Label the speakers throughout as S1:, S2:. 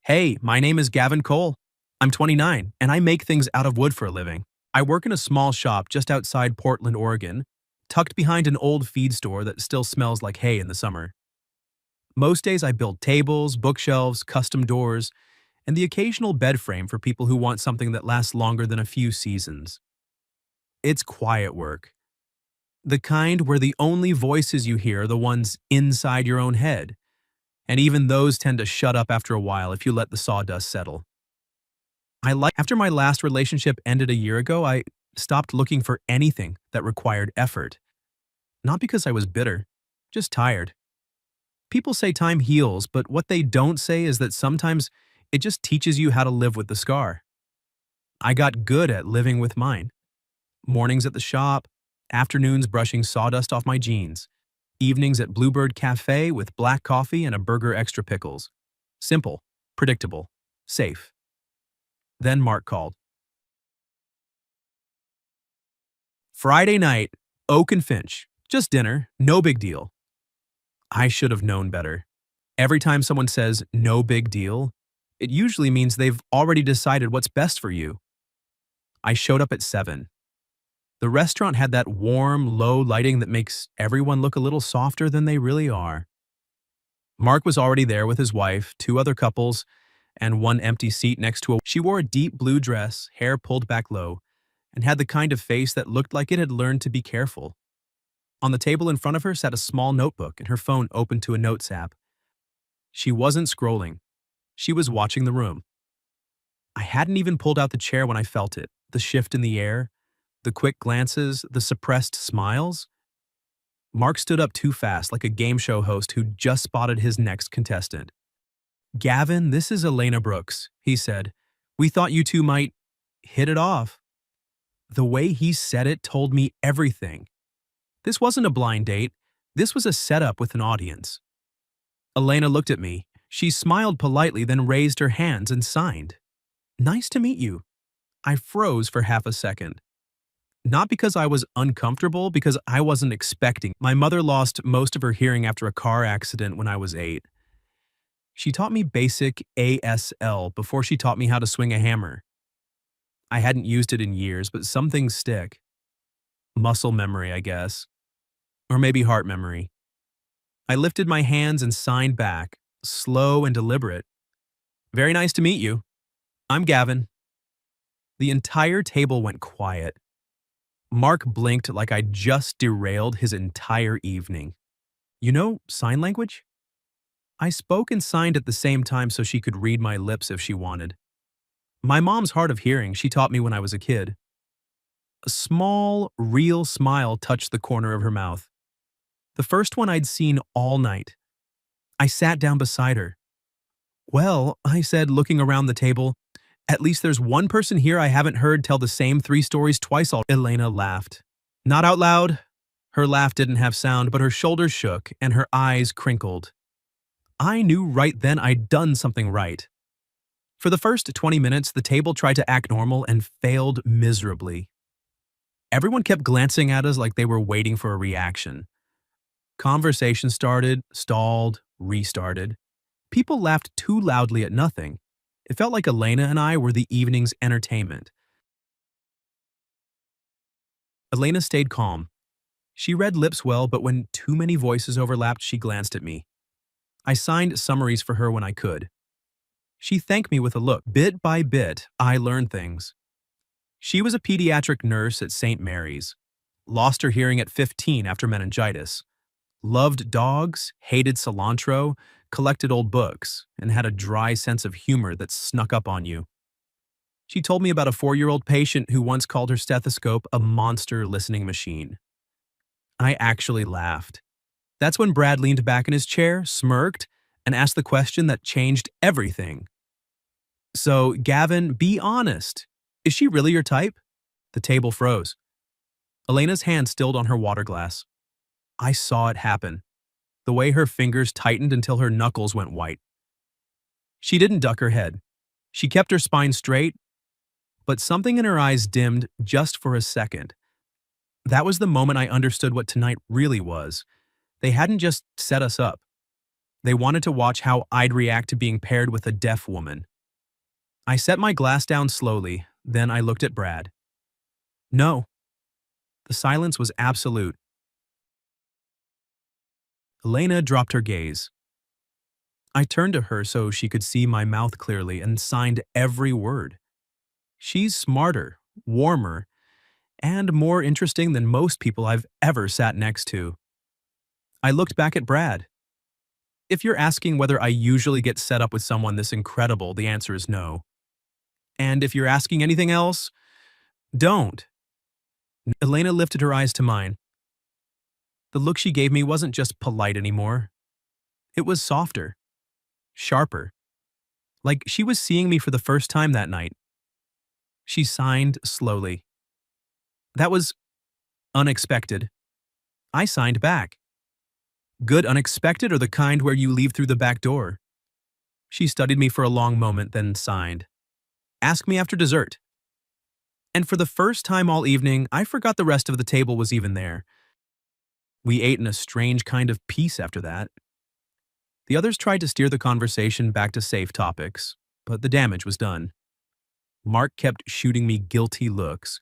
S1: Hey, my name is Gavin Cole. I'm 29, and I make things out of wood for a living. I work in a small shop just outside Portland, Oregon, tucked behind an old feed store that still smells like hay in the summer. Most days I build tables, bookshelves, custom doors, and the occasional bed frame for people who want something that lasts longer than a few seasons. It's quiet work, the kind where the only voices you hear are the ones inside your own head, and even those tend to shut up after a while if you let the sawdust settle. After my last relationship ended a year ago, I stopped looking for anything that required effort. Not because I was bitter, just tired. People say time heals, but what they don't say is that sometimes it just teaches you how to live with the scar. I got good at living with mine. Mornings at the shop, afternoons brushing sawdust off my jeans, evenings at Bluebird Cafe with black coffee and a burger extra pickles. Simple, predictable, safe. Then Mark called. Friday night, Oak and Finch. Just dinner, no big deal. I should have known better. Every time someone says no big deal, it usually means they've already decided what's best for you. I showed up at 7. The restaurant had that warm, low lighting that makes everyone look a little softer than they really are. Mark was already there with his wife, two other couples, and one empty seat next to a. She wore a deep blue dress, hair pulled back low, and had the kind of face that looked like it had learned to be careful. On the table in front of her sat a small notebook and her phone open to a notes app. She wasn't scrolling. She was watching the room. I hadn't even pulled out the chair when I felt it, the shift in the air, the quick glances, the suppressed smiles. Mark stood up too fast like a game show host who just spotted his next contestant. "Gavin, this is Elena Brooks," he said. "We thought you two might hit it off." The way he said it told me everything. This wasn't a blind date. This was a setup with an audience. Elena looked at me. She smiled politely, then raised her hands and signed. "Nice to meet you." I froze for half a second. Not because I was uncomfortable, because I wasn't expecting. My mother lost most of her hearing after a car accident when I was 8. She taught me basic ASL before she taught me how to swing a hammer. I hadn't used it in years, but some things stick. Muscle memory, I guess. Or maybe heart memory. I lifted my hands and signed back, slow and deliberate. "Very nice to meet you. I'm Gavin." The entire table went quiet. Mark blinked like I'd just derailed his entire evening. "You know sign language?" I spoke and signed at the same time so she could read my lips if she wanted. My mom's hard of hearing, she taught me when I was a kid. A small, real smile touched the corner of her mouth. The first one I'd seen all night. I sat down beside her. "Well," I said, looking around the table, "at least there's one person here I haven't heard tell the same 3 stories twice already." Elena laughed. Not out loud. Her laugh didn't have sound, but her shoulders shook and her eyes crinkled. I knew right then I'd done something right. For the first 20 minutes, the table tried to act normal and failed miserably. Everyone kept glancing at us like they were waiting for a reaction. Conversation started, stalled, restarted. People laughed too loudly at nothing. It felt like Elena and I were the evening's entertainment. Elena stayed calm. She read lips well, but when too many voices overlapped, she glanced at me. I signed summaries for her when I could. She thanked me with a look. Bit by bit, I learned things. She was a pediatric nurse at St. Mary's. Lost her hearing at 15 after meningitis. Loved dogs, hated cilantro, collected old books, and had a dry sense of humor that snuck up on you. She told me about a 4-year-old patient who once called her stethoscope a monster listening machine. I actually laughed. That's when Brad leaned back in his chair, smirked, and asked the question that changed everything. "So, Gavin, be honest. Is she really your type?" The table froze. Elena's hand stilled on her water glass. I saw it happen. The way her fingers tightened until her knuckles went white. She didn't duck her head. She kept her spine straight, but something in her eyes dimmed just for a second. That was the moment I understood what tonight really was. They hadn't just set us up. They wanted to watch how I'd react to being paired with a deaf woman. I set my glass down slowly, then I looked at Brad. No. The silence was absolute. Elena dropped her gaze. I turned to her so she could see my mouth clearly and signed every word. She's smarter, warmer, and more interesting than most people I've ever sat next to. I looked back at Brad. If you're asking whether I usually get set up with someone this incredible, the answer is no. And if you're asking anything else, don't. Elena lifted her eyes to mine. The look she gave me wasn't just polite anymore. It was softer, sharper, like she was seeing me for the first time that night. She signed slowly. That was unexpected. I signed back. Good unexpected or the kind where you leave through the back door? She studied me for a long moment, then signed. Ask me after dessert. And for the first time all evening, I forgot the rest of the table was even there. We ate in a strange kind of peace after that. The others tried to steer the conversation back to safe topics, but the damage was done. Mark kept shooting me guilty looks.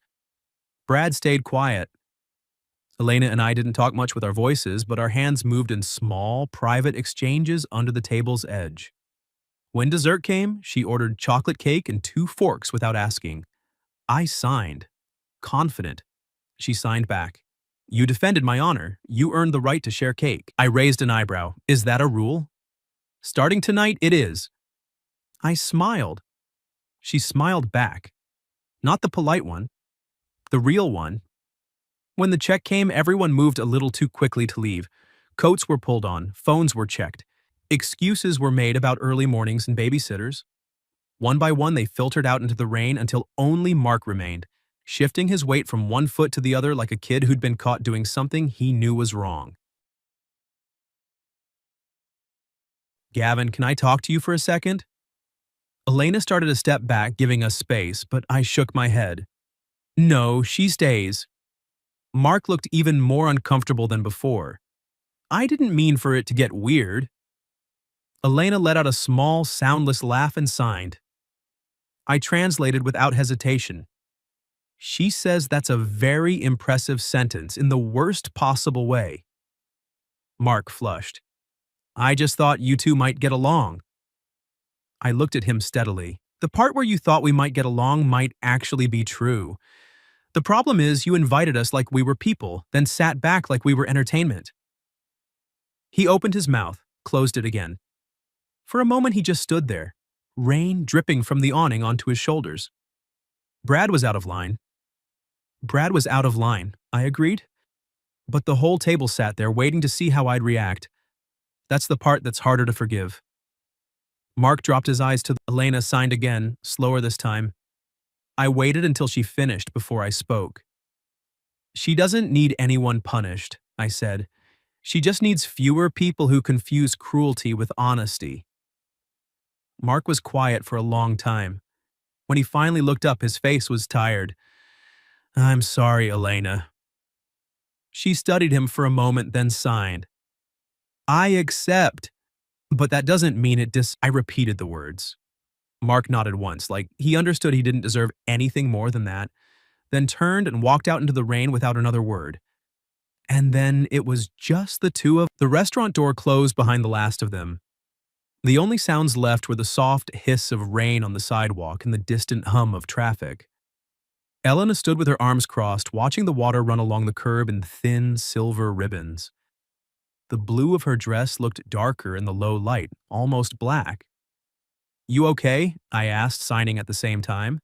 S1: Brad stayed quiet. Elena and I didn't talk much with our voices, but our hands moved in small, private exchanges under the table's edge. When dessert came, she ordered chocolate cake and 2 forks without asking. I signed. Confident. She signed back. You defended my honor. You earned the right to share cake. I raised an eyebrow. Is that a rule? Starting tonight, it is. I smiled. She smiled back. Not the polite one. The real one. When the check came, everyone moved a little too quickly to leave. Coats were pulled on, phones were checked. Excuses were made about early mornings and babysitters. One by one, they filtered out into the rain until only Mark remained, shifting his weight from one foot to the other like a kid who'd been caught doing something he knew was wrong. Gavin, can I talk to you for a second? Elena started to step back, giving us space, but I shook my head. No, she stays. Mark looked even more uncomfortable than before. I didn't mean for it to get weird. Elena let out a small, soundless laugh and signed. I translated without hesitation. She says that's a very impressive sentence in the worst possible way. Mark flushed. I just thought you two might get along. I looked at him steadily. The part where you thought we might get along might actually be true. The problem is you invited us like we were people, then sat back like we were entertainment. He opened his mouth, closed it again. For a moment he just stood there, rain dripping from the awning onto his shoulders. Brad was out of line. Brad was out of line, I agreed. But the whole table sat there waiting to see how I'd react. That's the part that's harder to forgive. Mark dropped his eyes to Elena, signed again, slower this time. I waited until she finished before I spoke. She doesn't need anyone punished, I said. She just needs fewer people who confuse cruelty with honesty. Mark was quiet for a long time. When he finally looked up, his face was tired. I'm sorry, Elena. She studied him for a moment, then signed. I accept. But that doesn't mean I repeated the words. Mark nodded once, like he understood he didn't deserve anything more than that, then turned and walked out into the rain without another word. And then it was just the two of the restaurant door closed behind the last of them. The only sounds left were the soft hiss of rain on the sidewalk and the distant hum of traffic. Elena stood with her arms crossed, watching the water run along the curb in thin silver ribbons. The blue of her dress looked darker in the low light, almost black. You okay? I asked, signing at the same time.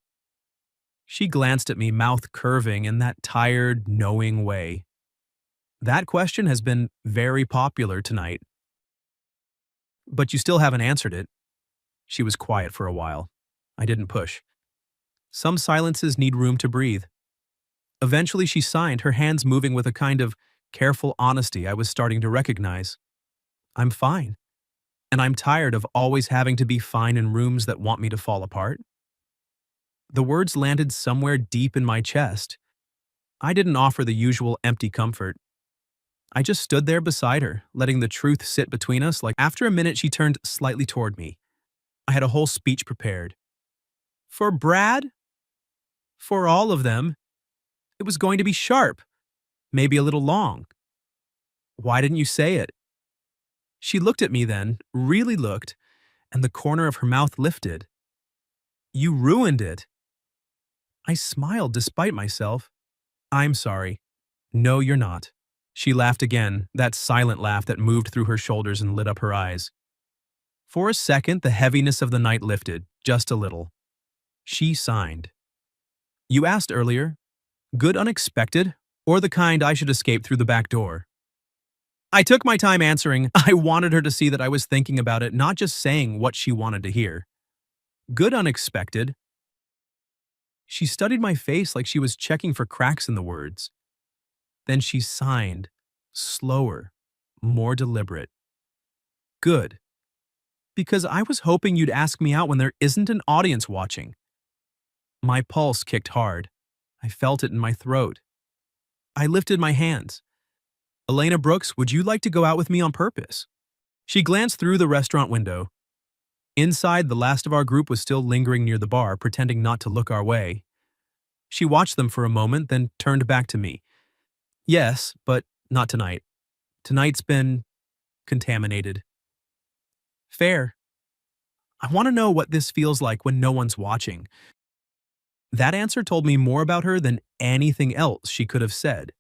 S1: She glanced at me, mouth curving in that tired, knowing way. That question has been very popular tonight. But you still haven't answered it. She was quiet for a while. I didn't push. Some silences need room to breathe. Eventually she signed, her hands moving with a kind of careful honesty I was starting to recognize. I'm fine. And I'm tired of always having to be fine in rooms that want me to fall apart. The words landed somewhere deep in my chest. I didn't offer the usual empty comfort. I just stood there beside her, letting the truth sit between us. Like after a minute, she turned slightly toward me. I had a whole speech prepared. For Brad? For all of them. It was going to be sharp, maybe a little long. Why didn't you say it? She looked at me then, really looked, and the corner of her mouth lifted. You ruined it. I smiled despite myself. I'm sorry. No, you're not. She laughed again, that silent laugh that moved through her shoulders and lit up her eyes. For a second, the heaviness of the night lifted, just a little. She signed. You asked earlier, good unexpected, or the kind I should escape through the back door? I took my time answering. I wanted her to see that I was thinking about it, not just saying what she wanted to hear. Good unexpected. She studied my face like she was checking for cracks in the words. Then she signed, slower, more deliberate. Good. Because I was hoping you'd ask me out when there isn't an audience watching. My pulse kicked hard. I felt it in my throat. I lifted my hands. Elena Brooks, would you like to go out with me on purpose? She glanced through the restaurant window. Inside, the last of our group was still lingering near the bar, pretending not to look our way. She watched them for a moment, then turned back to me. Yes, but not tonight. Tonight's been contaminated. Fair. I want to know what this feels like when no one's watching. That answer told me more about her than anything else she could have said.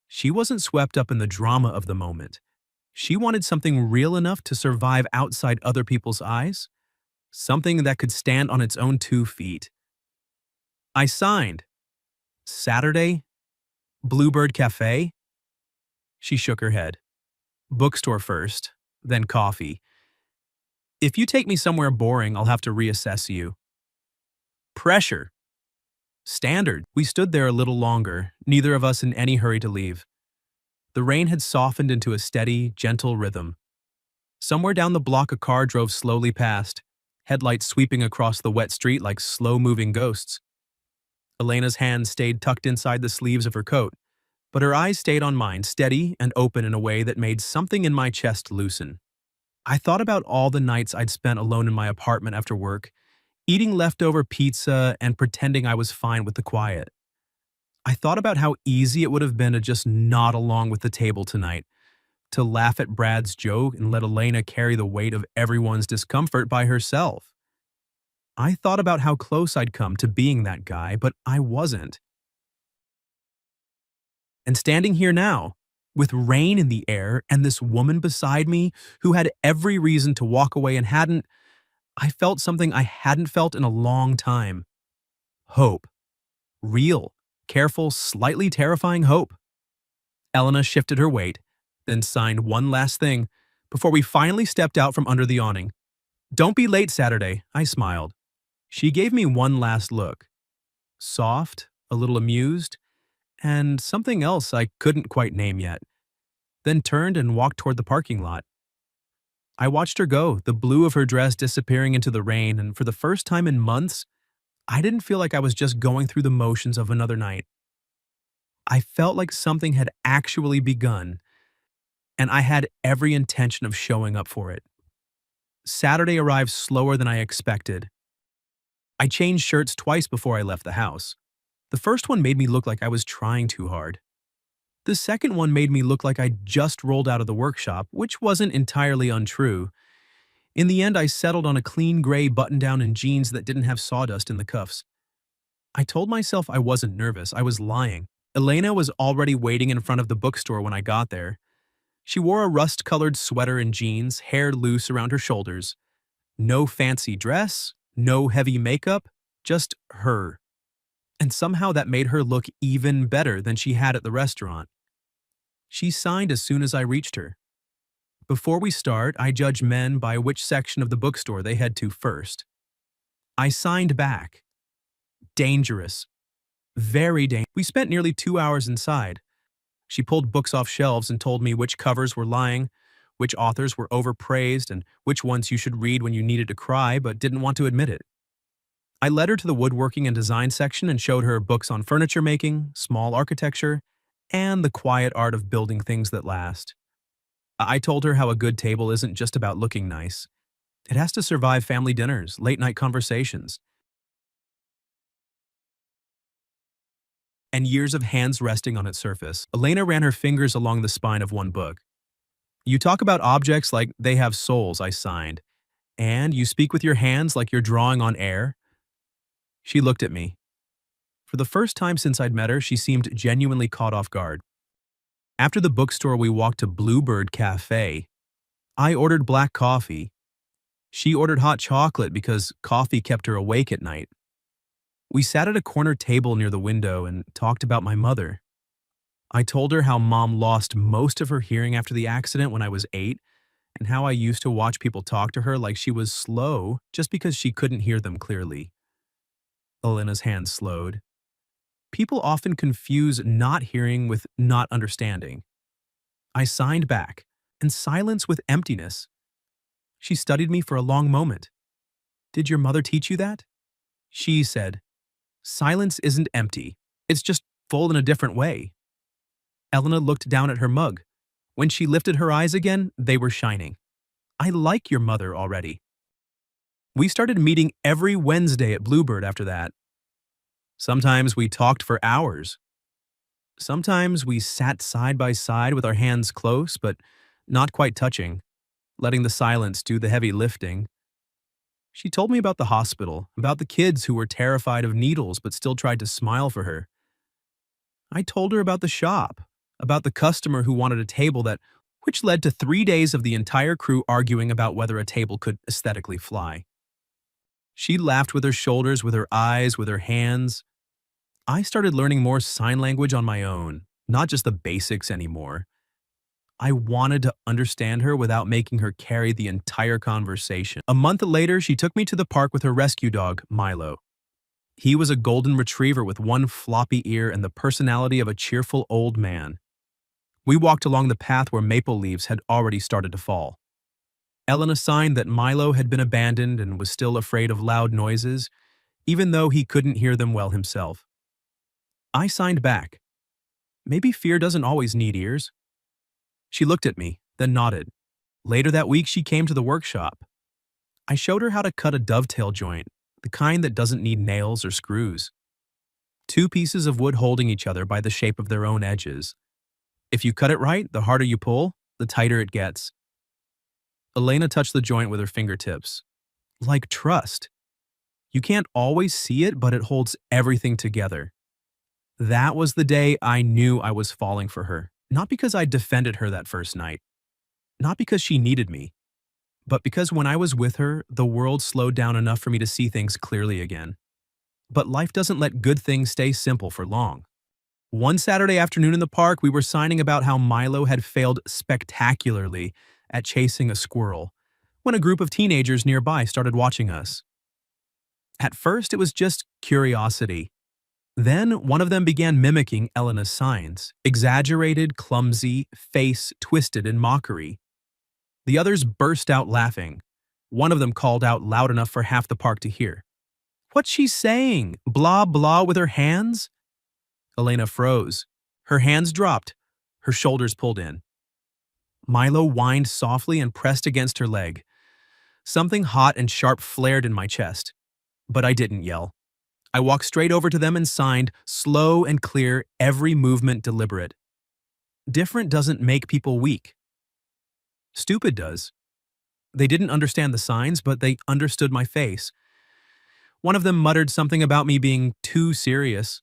S1: She wasn't swept up in the drama of the moment. She wanted something real enough to survive outside other people's eyes, something that could stand on its own 2 feet. I signed. Saturday? Bluebird Cafe? She shook her head. Bookstore first, then coffee. If you take me somewhere boring, I'll have to reassess you. Pressure. Standard. We stood there a little longer, neither of us in any hurry to leave. The rain had softened into a steady, gentle rhythm. Somewhere down the block a car drove slowly past, headlights sweeping across the wet street like slow-moving ghosts. Elena's hands stayed tucked inside the sleeves of her coat, but her eyes stayed on mine, steady and open in a way that made something in my chest loosen. I thought about all the nights I'd spent alone in my apartment after work, eating leftover pizza and pretending I was fine with the quiet. I thought about how easy it would have been to just nod along with the table tonight, to laugh at Brad's joke and let Elena carry the weight of everyone's discomfort by herself. I thought about how close I'd come to being that guy, but I wasn't. And standing here now, with rain in the air and this woman beside me who had every reason to walk away and hadn't, I felt something I hadn't felt in a long time. Hope. Real, careful, slightly terrifying hope. Elena shifted her weight, then signed one last thing before we finally stepped out from under the awning. Don't be late Saturday, I smiled. She gave me one last look. Soft, a little amused, and something else I couldn't quite name yet. Then turned and walked toward the parking lot. I watched her go, the blue of her dress disappearing into the rain, and for the first time in months, I didn't feel like I was just going through the motions of another night. I felt like something had actually begun, and I had every intention of showing up for it. Saturday arrived slower than I expected. I changed shirts twice before I left the house. The first one made me look like I was trying too hard. The second one made me look like I'd just rolled out of the workshop, which wasn't entirely untrue. In the end, I settled on a clean gray button-down and jeans that didn't have sawdust in the cuffs. I told myself I wasn't nervous, I was lying. Elena was already waiting in front of the bookstore when I got there. She wore a rust-colored sweater and jeans, hair loose around her shoulders. No fancy dress, no heavy makeup, just her. And somehow that made her look even better than she had at the restaurant. She signed as soon as I reached her. Before we start, I judge men by which section of the bookstore they head to first. I signed back. Dangerous. Very dangerous. We spent nearly 2 hours inside. She pulled books off shelves and told me which covers were lying, which authors were overpraised, and which ones you should read when you needed to cry but didn't want to admit it. I led her to the woodworking and design section and showed her books on furniture making, small architecture, and the quiet art of building things that last. I told her how a good table isn't just about looking nice. It has to survive family dinners, late night conversations, and years of hands resting on its surface. Elena ran her fingers along the spine of one book. You talk about objects like they have souls, I signed. And you speak with your hands like you're drawing on air. She looked at me. For the first time since I'd met her, she seemed genuinely caught off guard. After the bookstore, we walked to Bluebird Cafe. I ordered black coffee. She ordered hot chocolate because coffee kept her awake at night. We sat at a corner table near the window and talked about my mother. I told her how Mom lost most of her hearing after the accident when I was 8, and how I used to watch people talk to her like she was slow just because she couldn't hear them clearly. Elena's hand slowed. People often confuse not hearing with not understanding. I signed back, and silence with emptiness. She studied me for a long moment. Did your mother teach you that? She said, silence isn't empty. It's just full in a different way. Elena looked down at her mug. When she lifted her eyes again, they were shining. I like your mother already. We started meeting every Wednesday at Bluebird after that. Sometimes we talked for hours. Sometimes we sat side by side with our hands close, but not quite touching, letting the silence do the heavy lifting. She told me about the hospital, about the kids who were terrified of needles but still tried to smile for her. I told her about the shop, about the customer who wanted a table which led to 3 days of the entire crew arguing about whether a table could aesthetically fly. She laughed with her shoulders, with her eyes, with her hands. I started learning more sign language on my own, not just the basics anymore. I wanted to understand her without making her carry the entire conversation. A month later, she took me to the park with her rescue dog, Milo. He was a golden retriever with one floppy ear and the personality of a cheerful old man. We walked along the path where maple leaves had already started to fall. Elena signed that Milo had been abandoned and was still afraid of loud noises, even though he couldn't hear them well himself. I signed back. Maybe fear doesn't always need ears. She looked at me, then nodded. Later that week, she came to the workshop. I showed her how to cut a dovetail joint, the kind that doesn't need nails or screws. 2 pieces of wood holding each other by the shape of their own edges. If you cut it right, the harder you pull, the tighter it gets. Elena touched the joint with her fingertips. Like trust. You can't always see it, but it holds everything together. That was the day I knew I was falling for her. Not because I defended her that first night. Not because she needed me. But because when I was with her, the world slowed down enough for me to see things clearly again. But life doesn't let good things stay simple for long. One Saturday afternoon in the park, we were signing about how Milo had failed spectacularly at chasing a squirrel when a group of teenagers nearby started watching us. At first, it was just curiosity. Then one of them began mimicking Elena's signs, exaggerated, clumsy, face twisted in mockery. The others burst out laughing. One of them called out loud enough for half the park to hear. What's she saying? Blah, blah with her hands? Elena froze. Her hands dropped. Her shoulders pulled in. Milo whined softly and pressed against her leg. Something hot and sharp flared in my chest. But I didn't yell. I walked straight over to them and signed, slow and clear, every movement deliberate. Different doesn't make people weak. Stupid does. They didn't understand the signs, but they understood my face. One of them muttered something about me being too serious,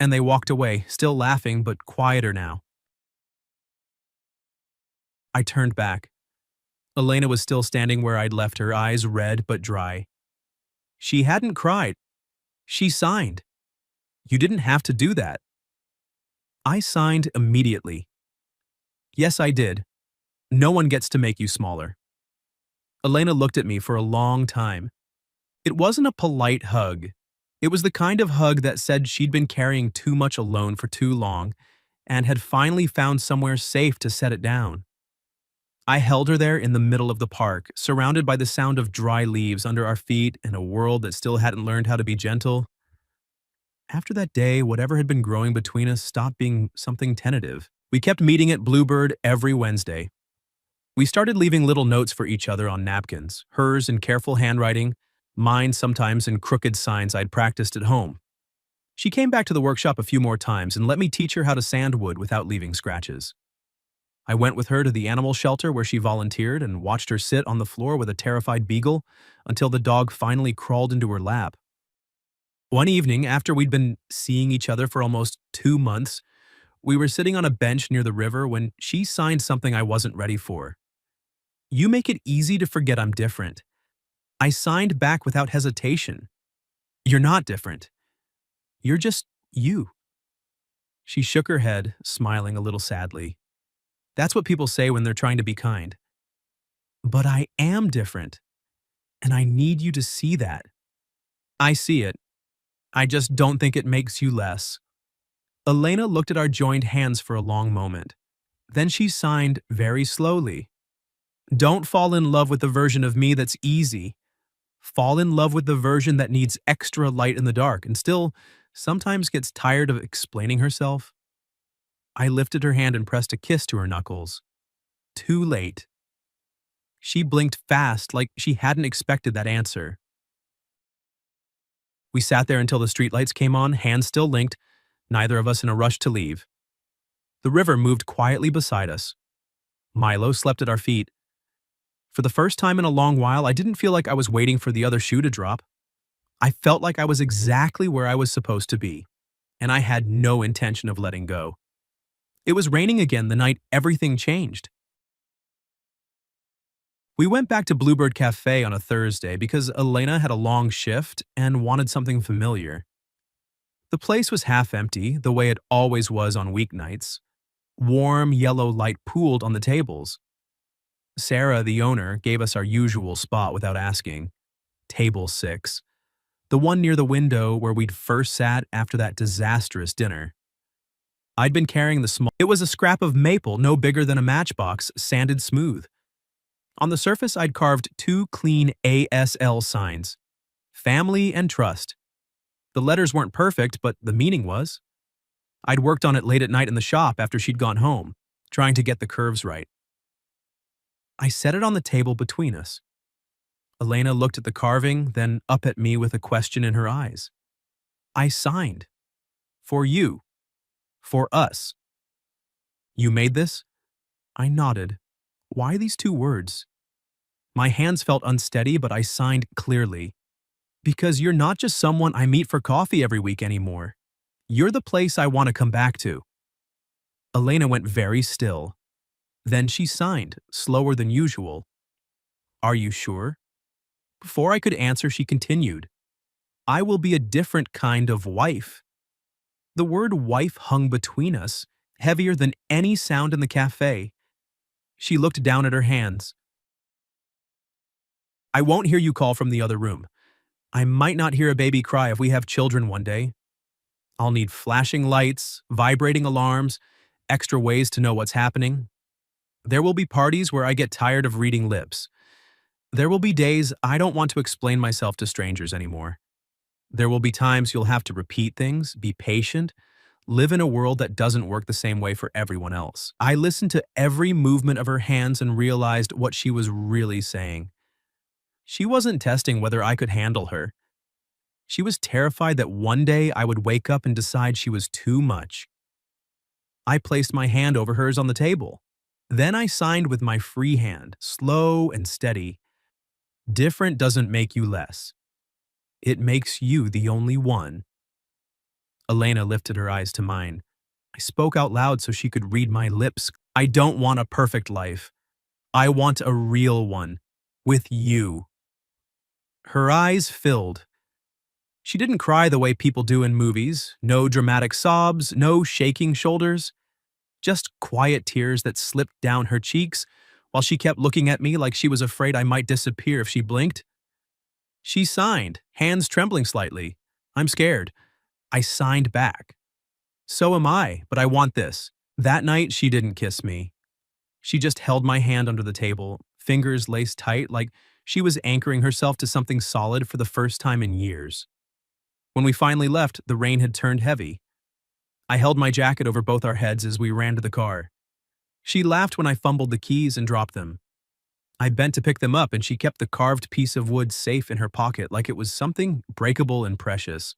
S1: and they walked away, still laughing, but quieter now. I turned back. Elena was still standing where I'd left her, eyes red but dry. She hadn't cried. She signed. You didn't have to do that. I signed immediately. Yes, I did. No one gets to make you smaller. Elena looked at me for a long time. It wasn't a polite hug. It was the kind of hug that said she'd been carrying too much alone for too long and had finally found somewhere safe to set it down. I held her there in the middle of the park, surrounded by the sound of dry leaves under our feet and a world that still hadn't learned how to be gentle. After that day, whatever had been growing between us stopped being something tentative. We kept meeting at Bluebird every Wednesday. We started leaving little notes for each other on napkins, hers in careful handwriting, mine sometimes in crooked signs I'd practiced at home. She came back to the workshop a few more times and let me teach her how to sand wood without leaving scratches. I went with her to the animal shelter where she volunteered and watched her sit on the floor with a terrified beagle until the dog finally crawled into her lap. One evening, after we'd been seeing each other for almost 2 months, we were sitting on a bench near the river when she signed something I wasn't ready for. "You make it easy to forget I'm different." I signed back without hesitation. "You're not different. You're just you." She shook her head, smiling a little sadly. "That's what people say when they're trying to be kind." "But I am different, and I need you to see that." "I see it. I just don't think it makes you less." Elena looked at our joined hands for a long moment. Then she signed very slowly. "Don't fall in love with the version of me that's easy. Fall in love with the version that needs extra light in the dark and still sometimes gets tired of explaining herself." I lifted her hand and pressed a kiss to her knuckles. Too late. She blinked fast like she hadn't expected that answer. We sat there until the streetlights came on, hands still linked, neither of us in a rush to leave. The river moved quietly beside us. Milo slept at our feet. For the first time in a long while, I didn't feel like I was waiting for the other shoe to drop. I felt like I was exactly where I was supposed to be, and I had no intention of letting go. It was raining again the night everything changed. We went back to Bluebird Cafe on a Thursday because Elena had a long shift and wanted something familiar. The place was half empty, the way it always was on weeknights. Warm yellow light pooled on the tables. Sarah, the owner, gave us our usual spot without asking. Table 6. The one near the window where we'd first sat after that disastrous dinner. I'd been carrying the small. It was a scrap of maple no bigger than a matchbox, sanded smooth. On the surface, I'd carved 2 clean ASL signs. Family and trust. The letters weren't perfect, but the meaning was. I'd worked on it late at night in the shop after she'd gone home, trying to get the curves right. I set it on the table between us. Elena looked at the carving, then up at me with a question in her eyes. I signed. For you. For us. You made this? I nodded. Why these 2 words? My hands felt unsteady, but I signed clearly. Because you're not just someone I meet for coffee every week anymore. You're the place I want to come back to. Elena went very still. Then she signed, slower than usual. Are you sure? Before I could answer, she continued. I will be a different kind of wife. The word wife hung between us, heavier than any sound in the cafe. She looked down at her hands. I won't hear you call from the other room. I might not hear a baby cry if we have children one day. I'll need flashing lights, vibrating alarms, extra ways to know what's happening. There will be parties where I get tired of reading lips. There will be days I don't want to explain myself to strangers anymore. There will be times you'll have to repeat things, be patient, live in a world that doesn't work the same way for everyone else. I listened to every movement of her hands and realized what she was really saying. She wasn't testing whether I could handle her. She was terrified that one day I would wake up and decide she was too much. I placed my hand over hers on the table. Then I signed with my free hand, slow and steady. Different doesn't make you less. It makes you the only one. Elena lifted her eyes to mine. I spoke out loud so she could read my lips. I don't want a perfect life. I want a real one. With you. Her eyes filled. She didn't cry the way people do in movies. No dramatic sobs, no shaking shoulders. Just quiet tears that slipped down her cheeks while she kept looking at me like she was afraid I might disappear if she blinked. She signed, hands trembling slightly. I'm scared. I signed back. So am I, but I want this. That night, she didn't kiss me. She just held my hand under the table, fingers laced tight like she was anchoring herself to something solid for the first time in years. When we finally left, the rain had turned heavy. I held my jacket over both our heads as we ran to the car. She laughed when I fumbled the keys and dropped them. I bent to pick them up, and she kept the carved piece of wood safe in her pocket like it was something breakable and precious.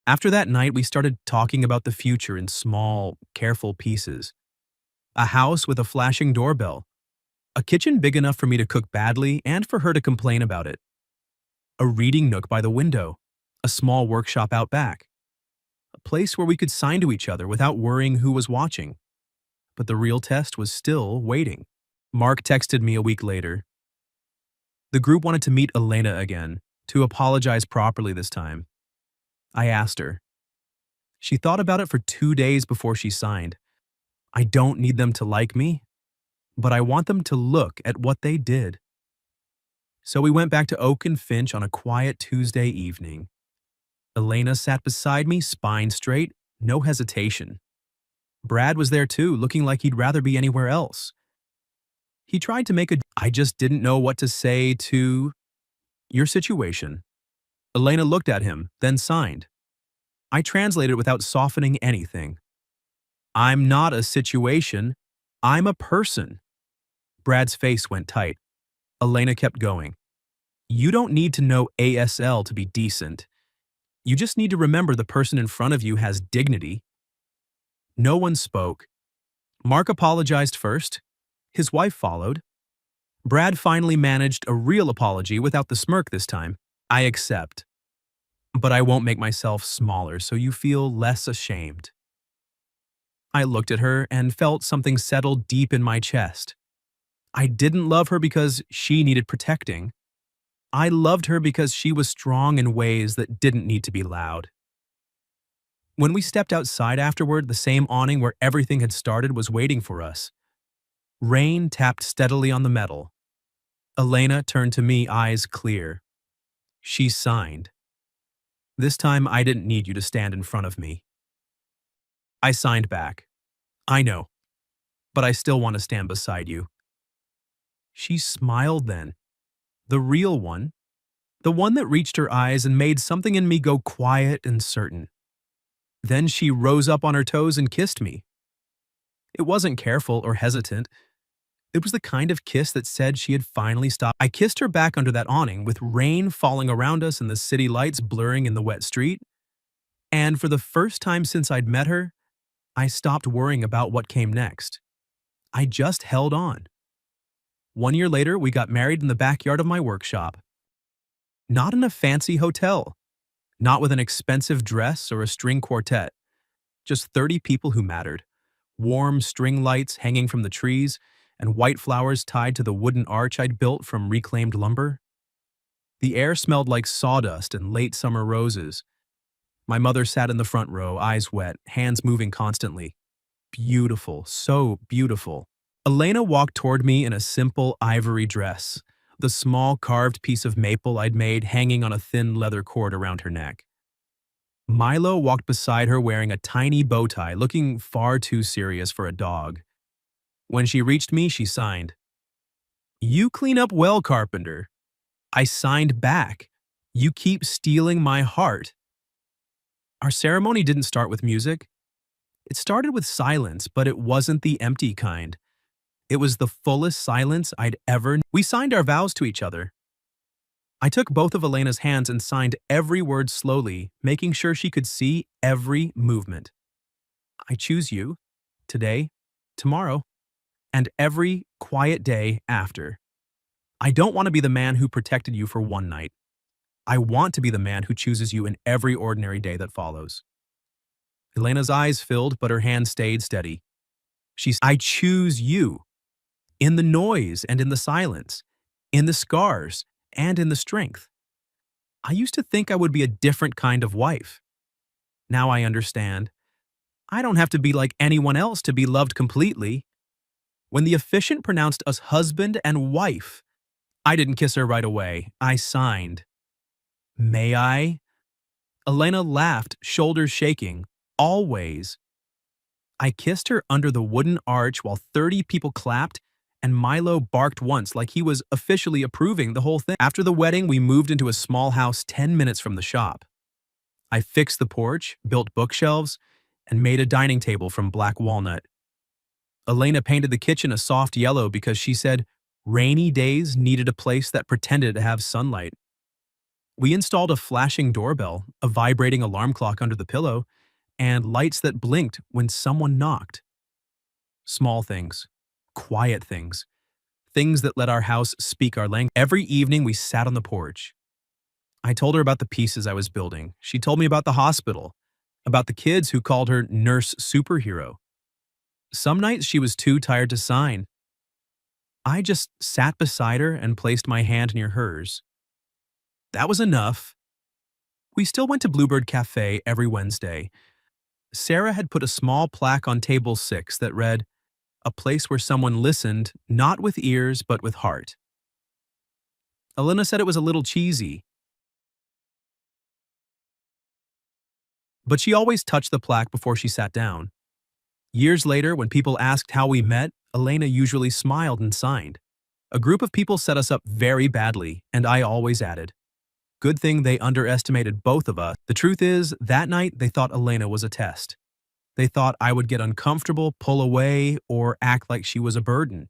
S1: After that night, we started talking about the future in small, careful pieces. A house with a flashing doorbell. A kitchen big enough for me to cook badly and for her to complain about it. A reading nook by the window. A small workshop out back. A place where we could sign to each other without worrying who was watching. But the real test was still waiting. Mark texted me a week later. The group wanted to meet Elena again, to apologize properly this time. I asked her. She thought about it for 2 days before she signed. I don't need them to like me, but I want them to look at what they did. So we went back to Oak and Finch on a quiet Tuesday evening. Elena sat beside me, spine straight, no hesitation. Brad was there too, looking like he'd rather be anywhere else. He tried to make a... I just didn't know what to say to... Your situation. Elena looked at him, then signed. I translated without softening anything. I'm not a situation. I'm a person. Brad's face went tight. Elena kept going. You don't need to know ASL to be decent. You just need to remember the person in front of you has dignity. No one spoke. Mark apologized first. His wife followed. Brad finally managed a real apology without the smirk this time. I accept. But I won't make myself smaller so you feel less ashamed. I looked at her and felt something settle deep in my chest. I didn't love her because she needed protecting. I loved her because she was strong in ways that didn't need to be loud. When we stepped outside afterward, the same awning where everything had started was waiting for us. Rain tapped steadily on the metal. Elena turned to me, eyes clear. She signed. This time I didn't need you to stand in front of me. I signed back. I know, but I still want to stand beside you. She smiled then. The real one. The one that reached her eyes and made something in me go quiet and certain. Then she rose up on her toes and kissed me. It wasn't careful or hesitant. It was the kind of kiss that said she had finally stopped. I kissed her back under that awning with rain falling around us and the city lights blurring in the wet street. And for the first time since I'd met her, I stopped worrying about what came next. I just held on. 1 year later, we got married in the backyard of my workshop. Not in a fancy hotel. Not with an expensive dress or a string quartet. Just 30 people who mattered. Warm string lights hanging from the trees, and white flowers tied to the wooden arch I'd built from reclaimed lumber. The air smelled like sawdust and late summer roses. My mother sat in the front row, eyes wet, hands moving constantly. Beautiful, so beautiful. Elena walked toward me in a simple ivory dress, the small carved piece of maple I'd made hanging on a thin leather cord around her neck. Milo walked beside her wearing a tiny bow tie, looking far too serious for a dog. When she reached me, she signed. You clean up well, Carpenter. I signed back. You keep stealing my heart. Our ceremony didn't start with music. It started with silence, but it wasn't the empty kind. It was the fullest silence I'd ever known. We signed our vows to each other. I took both of Elena's hands and signed every word slowly, making sure she could see every movement. I choose you, today, tomorrow, and every quiet day after. I don't want to be the man who protected you for one night. I want to be the man who chooses you in every ordinary day that follows. Elena's eyes filled, but her hand stayed steady. I choose you. In the noise and in the silence, in the scars and in the strength. I used to think I would be a different kind of wife. Now I understand. I don't have to be like anyone else to be loved completely. When the officiant pronounced us husband and wife, I didn't kiss her right away. I signed. May I? Elena laughed, shoulders shaking. Always. I kissed her under the wooden arch while 30 people clapped, and Milo barked once like he was officially approving the whole thing. After the wedding, we moved into a small house 10 minutes from the shop. I fixed the porch, built bookshelves, and made a dining table from black walnut. Elena painted the kitchen a soft yellow because she said rainy days needed a place that pretended to have sunlight. We installed a flashing doorbell, a vibrating alarm clock under the pillow, and lights that blinked when someone knocked. Small things, quiet things, things that let our house speak our language. Every evening we sat on the porch. I told her about the pieces I was building. She told me about the hospital, about the kids who called her nurse superhero. Some nights she was too tired to sign. I just sat beside her and placed my hand near hers. That was enough. We still went to Bluebird Cafe every Wednesday. Sarah had put a small plaque on table 6 that read, "A place where someone listened, not with ears, but with heart." Elena said it was a little cheesy, but she always touched the plaque before she sat down. Years later, when people asked how we met, Elena usually smiled and signed. A group of people set us up very badly, and I always added, "Good thing they underestimated both of us." The truth is, that night they thought Elena was a test. They thought I would get uncomfortable, pull away, or act like she was a burden.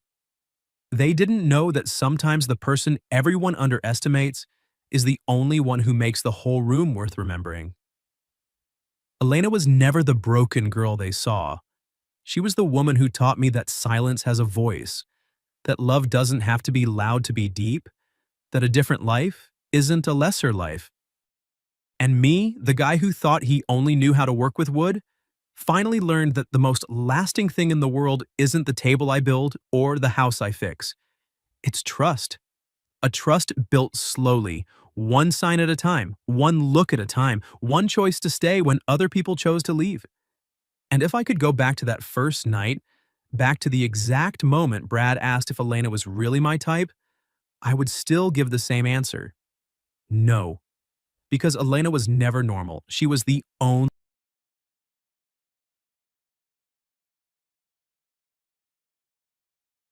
S1: They didn't know that sometimes the person everyone underestimates is the only one who makes the whole room worth remembering. Elena was never the broken girl they saw. She was the woman who taught me that silence has a voice, that love doesn't have to be loud to be deep, that a different life isn't a lesser life. And me, the guy who thought he only knew how to work with wood, finally learned that the most lasting thing in the world isn't the table I build or the house I fix. It's trust. A trust built slowly, one sign at a time, one look at a time, one choice to stay when other people chose to leave. And if I could go back to that first night, back to the exact moment Brad asked if Elena was really my type, I would still give the same answer. No. Because Elena was never normal. She was the only